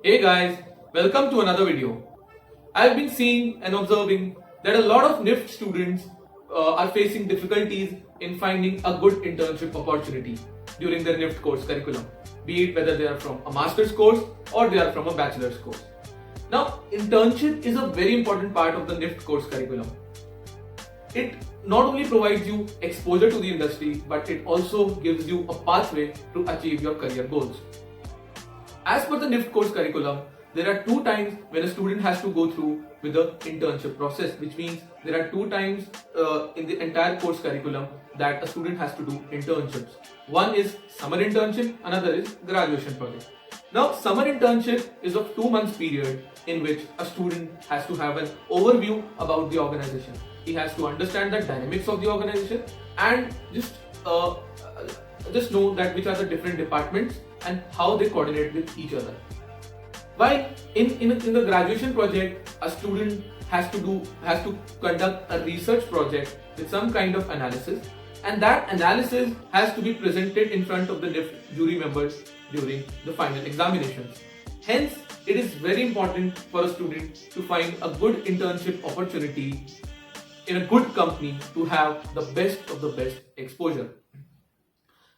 Hey guys, welcome to another video. I've been seeing and observing that a lot of NIFT students are facing difficulties in finding a good internship opportunity during their NIFT course curriculum, be it whether they are from a master's course or they are from a bachelor's course. Now, internship is a very important part of the NIFT course curriculum. It not only provides you exposure to the industry, but it also gives you a pathway to achieve your career goals. As per the NIFT course curriculum, there are 2 times when a student has to go through with the internship process, which means there are 2 times in the entire course curriculum that a student has to do internships. One is summer internship, another is graduation project. Now, summer internship is of 2 months period in which a student has to have an overview about the organization. He has to understand the dynamics of the organization and just know that which are the different departments and how they coordinate with each other. While in the graduation project, a student has to conduct a research project with some kind of analysis, and that analysis has to be presented in front of the NIFT jury members during the final examinations. Hence, it is very important for a student to find a good internship opportunity in a good company to have the best of the best exposure.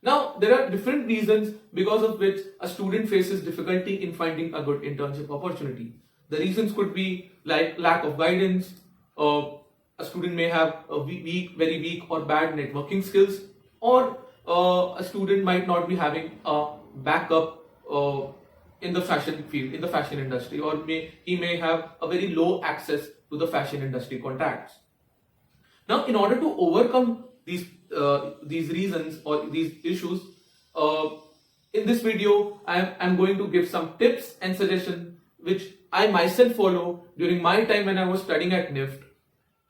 Now, there are different reasons because of which a student faces difficulty in finding a good internship opportunity. The reasons could be like lack of guidance, a student may have very weak or bad networking skills, or a student might not be having a backup in the fashion field, in the fashion industry, or he may have a very low access to the fashion industry contacts. Now, in order to overcome these reasons or these issues, in this video, I'm going to give some tips and suggestions which I myself follow during my time when I was studying at NIFT.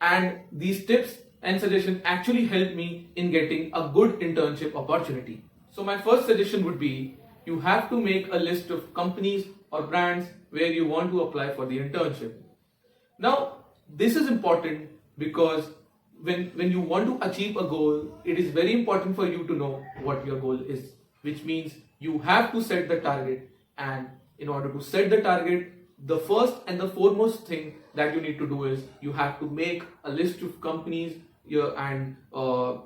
And these tips and suggestions actually helped me in getting a good internship opportunity. So my first suggestion would be, you have to make a list of companies or brands where you want to apply for the internship. Now, this is important because when you want to achieve a goal, it is very important for you to know what your goal is, which means you have to set the target. And in order to set the target, the first and the foremost thing that you need to do is you have to make a list of companies or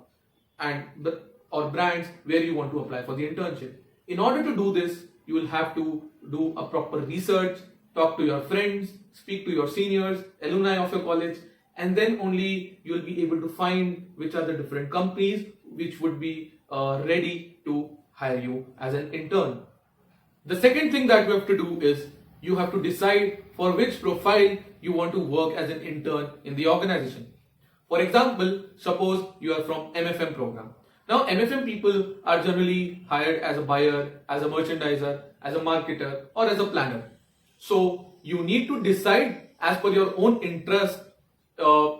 brands where you want to apply for the internship. In order to do this, you will have to do a proper research, talk to your friends, speak to your seniors, alumni of your college, and then only you will be able to find which are the different companies which would be ready to hire you as an intern. The second thing that you have to do is you have to decide for which profile you want to work as an intern in the organization. For example, suppose you are from MFM program. Now, MFM people are generally hired as a buyer, as a merchandiser, as a marketer, or as a planner. So you need to decide as per your own interest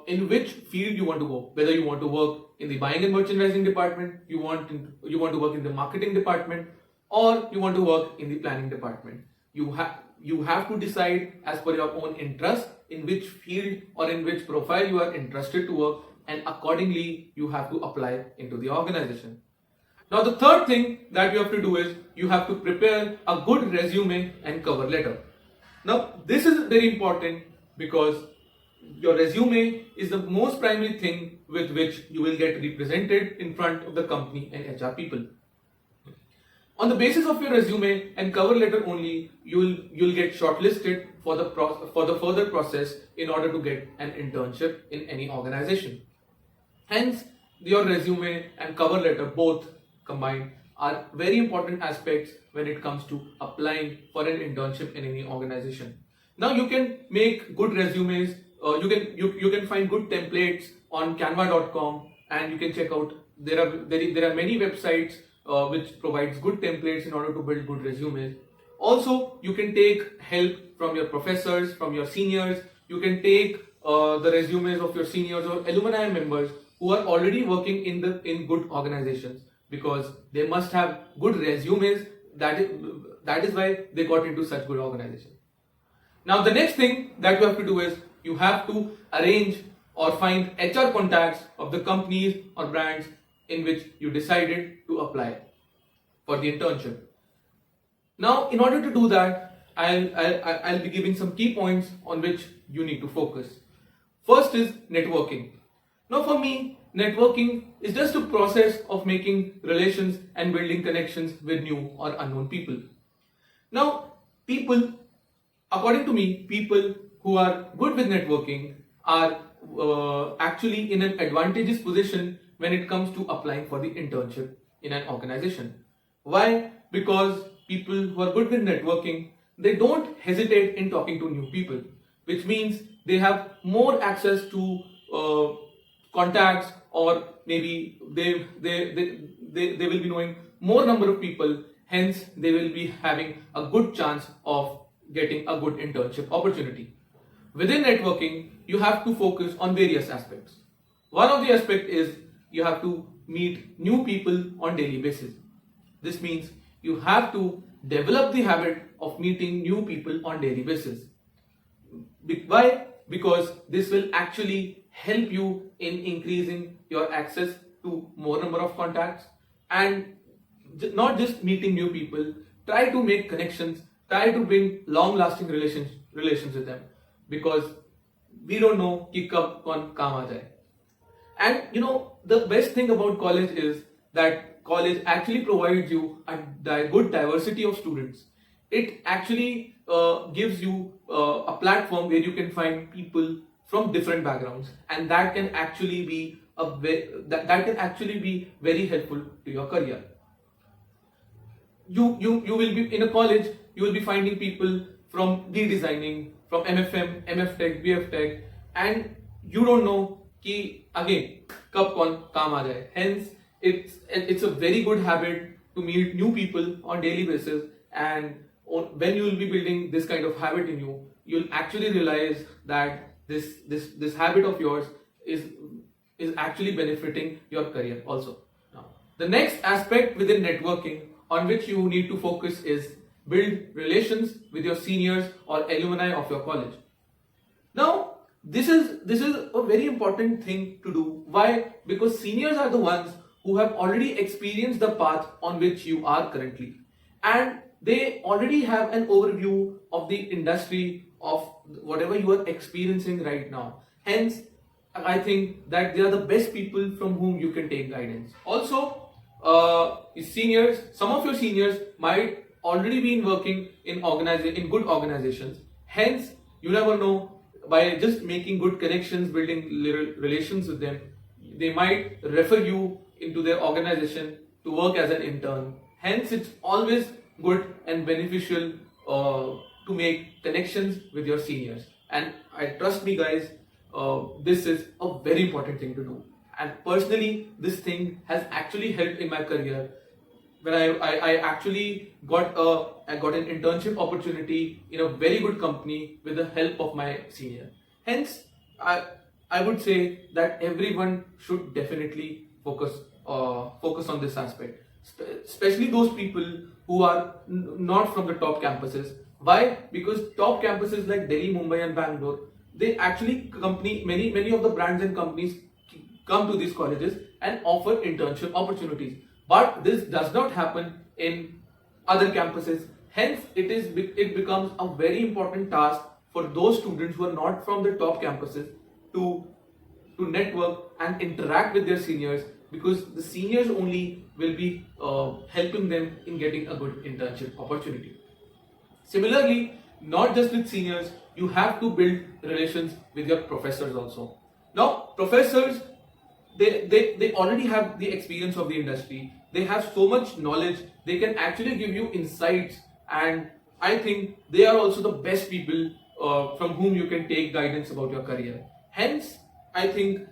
in which field you want to go. Whether you want to work in the buying and merchandising department, you want to work in the marketing department, or you want to work in the planning department. You have to decide as per your own interest in which field or in which profile you are interested to work, and accordingly you have to apply into the organization. Now, the third thing that you have to do is you have to prepare a good resume and cover letter. Now, this is very important because your resume is the most primary thing with which you will get represented in front of the company and HR people. On the basis of your resume and cover letter only, you'll get shortlisted for the further process in order to get an internship in any organization. Hence, your resume and cover letter both combined are very important aspects when it comes to applying for an internship in any organization. Now, you can make good resumes. You can find good templates on canva.com, and you can check out there are many websites which provides good templates in order to build good resumes. Also, you can take help from your professors, from your seniors. You can take the resumes of your seniors or alumni members who are already working in good organizations, because they must have good resumes. That is why they got into such good organizations. Now, the next thing that you have to do is you have to arrange or find HR contacts of the companies or brands in which you decided to apply for the internship. Now, in order to do that, I'll be giving some key points on which you need to focus. First is networking. Now for me, networking is just a process of making relations and building connections with new or unknown people. Now, according to me, people who are good with networking are actually in an advantageous position when it comes to applying for the internship in an organization. Why? Because people who are good with networking, they don't hesitate in talking to new people, which means they have more access to contacts, or maybe they will be knowing more number of people, hence they will be having a good chance of getting a good internship opportunity. Within networking, you have to focus on various aspects. One of the aspects is you have to meet new people on daily basis. This means you have to develop the habit of meeting new people on daily basis. Why? Because this will actually help you in increasing your access to more number of contacts, and not just meeting new people, try to make connections, try to bring long lasting relations with them, because we don't know कि कब कौन काम आ जाए. And the best thing about college is that college actually provides you a good diversity of students. It actually gives you a platform where you can find people from different backgrounds, and that can actually be very helpful to your career. You will be in a college, you will be finding people from redesigning, from MFM, MF Tech, BF Tech, and you don't know कि again कब कौन काम आ जाए. Hence, it's a very good habit to meet new people on daily basis, and when you will be building this kind of habit in you, you'll actually realize that this habit of yours is actually benefiting your career also. Now, the next aspect within networking on which you need to focus is build relations with your seniors or alumni of your college. Now, this is a very important thing to do. Why? Because seniors are the ones who have already experienced the path on which you are currently, and they already have an overview of the industry of whatever you are experiencing right now. Hence, I think that they are the best people from whom you can take guidance. Also, seniors, some of your seniors might already been working in good organizations. Hence, you never know, by just making good connections, building relations with them, they might refer you into their organization to work as an intern. Hence, it's always good and beneficial to make connections with your seniors. And trust me, guys, this is a very important thing to do. And personally, this thing has actually helped in my career. When I actually got an internship opportunity in a very good company with the help of my senior. Hence, I would say that everyone should definitely focus on this aspect, especially those people who are not from the top campuses. Why? Because top campuses like Delhi, Mumbai and Bangalore, they actually many of the brands and companies come to these colleges and offer internship opportunities. But this does not happen in other campuses. Hence, it becomes a very important task for those students who are not from the top campuses to network and interact with their seniors, because the seniors only will be helping them in getting a good internship opportunity. Similarly, not just with seniors, you have to build relations with your professors also. Now, professors, they already have the experience of the industry. They have so much knowledge. They can actually give you insights, and I think they are also the best people from whom you can take guidance about your career. Hence, I think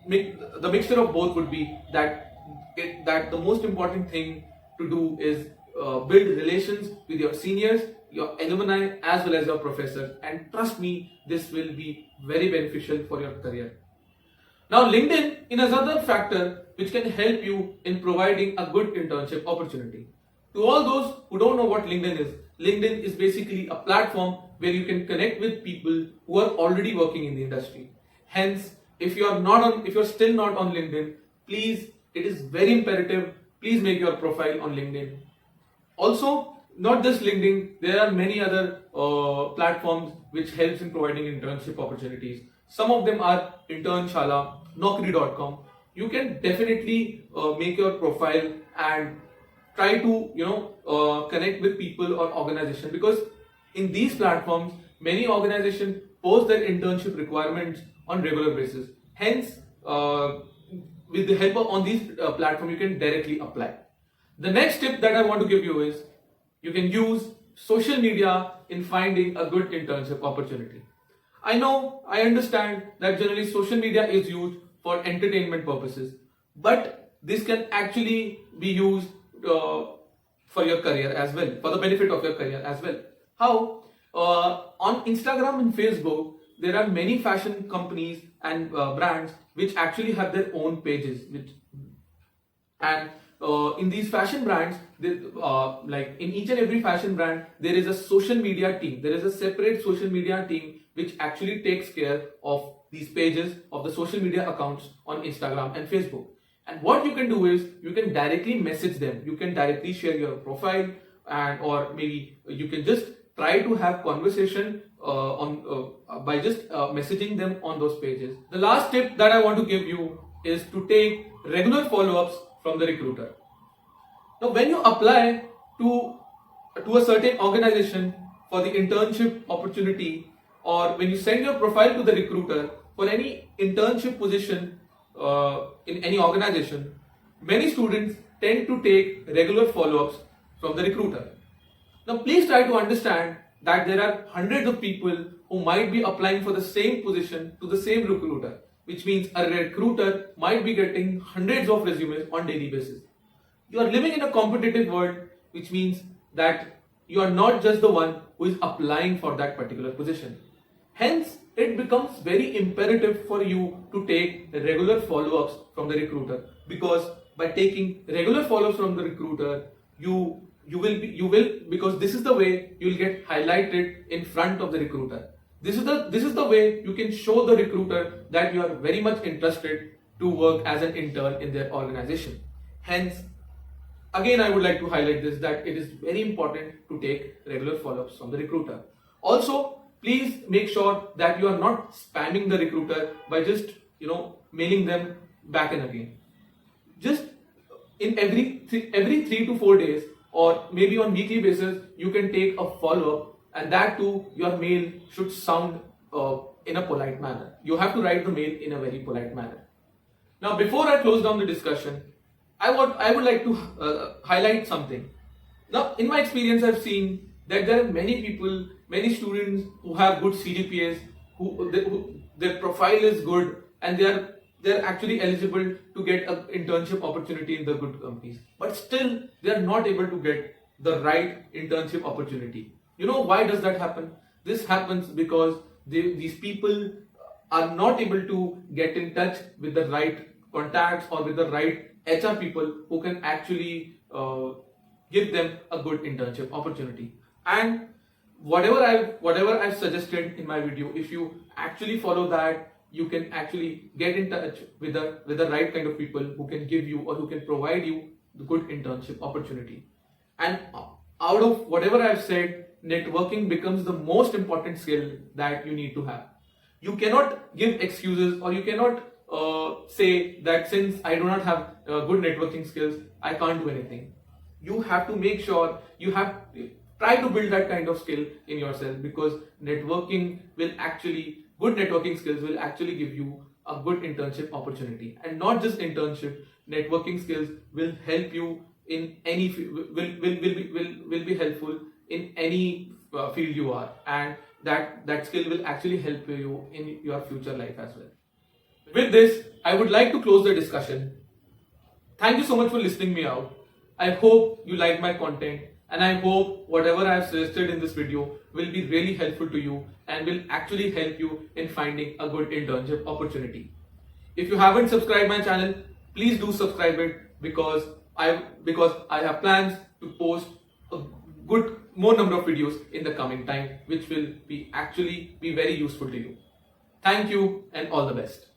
the mixture of both would be that the most important thing to do is build relations with your seniors, your alumni, as well as your professors. And trust me, this will be very beneficial for your career. Now, LinkedIn is another factor which can help you in providing a good internship opportunity. To all those who don't know what LinkedIn is basically a platform where you can connect with people who are already working in the industry. Hence, if you're still not on LinkedIn, please, it is very imperative, please make your profile on LinkedIn. Also, not just LinkedIn, there are many other platforms which helps in providing internship opportunities. Some of them are Internshala, Naukri.com. You can definitely make your profile and try to connect with people or organization, because in these platforms many organizations post their internship requirements on regular basis. Hence, with the help of on these platform, you can directly apply. The next tip that I want to give you is you can use social media in finding a good internship opportunity. I understand that generally social media is used for entertainment purposes, but this can actually be used for your career as well, for the benefit of your career as well. How? On Instagram and Facebook, there are many fashion companies and brands which actually have their own pages, and in these fashion brands, like in each and every fashion brand, there is a social media team. There is a separate social media team which actually takes care of these pages, of the social media accounts on Instagram and Facebook. And what you can do is you can directly message them. You can directly share your profile, and or maybe you can just try to have conversation by just messaging them on those pages. The last tip that I want to give you is to take regular follow-ups from the recruiter. Now, when you apply to a certain organization for the internship opportunity, or when you send your profile to the recruiter for any internship position in any organization, many students tend to take regular follow-ups from the recruiter. Now, please try to understand that there are hundreds of people who might be applying for the same position to the same recruiter, which means a recruiter might be getting hundreds of resumes on daily basis. You are living in a competitive world, which means that you are not just the one who is applying for that particular position. Hence, it becomes very imperative for you to take regular follow-ups from the recruiter, because by taking regular follow-ups from the recruiter, you will because this is the way you will get highlighted in front of the recruiter. This is the way you can show the recruiter that you are very much interested to work as an intern in their organization. Hence, again, I would like to highlight this, that it is very important to take regular follow-ups from the recruiter. Also, please make sure that you are not spamming the recruiter by just mailing them back and again. Just in every 3 to 4 days, or maybe on weekly basis, you can take a follow-up, and that too, your mail should sound in a polite manner. You have to write the mail in a very polite manner. Now, before I close down the discussion, I would like to highlight something. Now, in my experience, I've seen that there are many people, many students who have good CGPAs, who their profile is good, and they're actually eligible to get an internship opportunity in the good companies, but still they are not able to get the right internship opportunity. You know why does that happen? This happens because these people are not able to get in touch with the right contacts or with the right HR people who can actually give them a good internship opportunity. And whatever I've suggested in my video, if you actually follow that, you can actually get in touch with the right kind of people who can give you or who can provide you the good internship opportunity. And out of whatever I've said, networking becomes the most important skill that you need to have. You cannot give excuses, or you cannot say that since I do not have good networking skills, I can't do anything. You have to make sure you have try to build that kind of skill in yourself, because good networking skills will actually give you a good internship opportunity. And not just internship, networking skills will help you in any will be helpful in any field you are, and that skill will actually help you in your future life as well. With this, I would like to close the discussion. Thank you so much for listening me out. I hope you like my content, and I hope whatever I have suggested in this video will be really helpful to you and will actually help you in finding a good internship opportunity. If you haven't subscribed my channel, please do subscribe it, because I have plans to post a more number of videos in the coming time, which will be very useful to you. Thank you and all the best.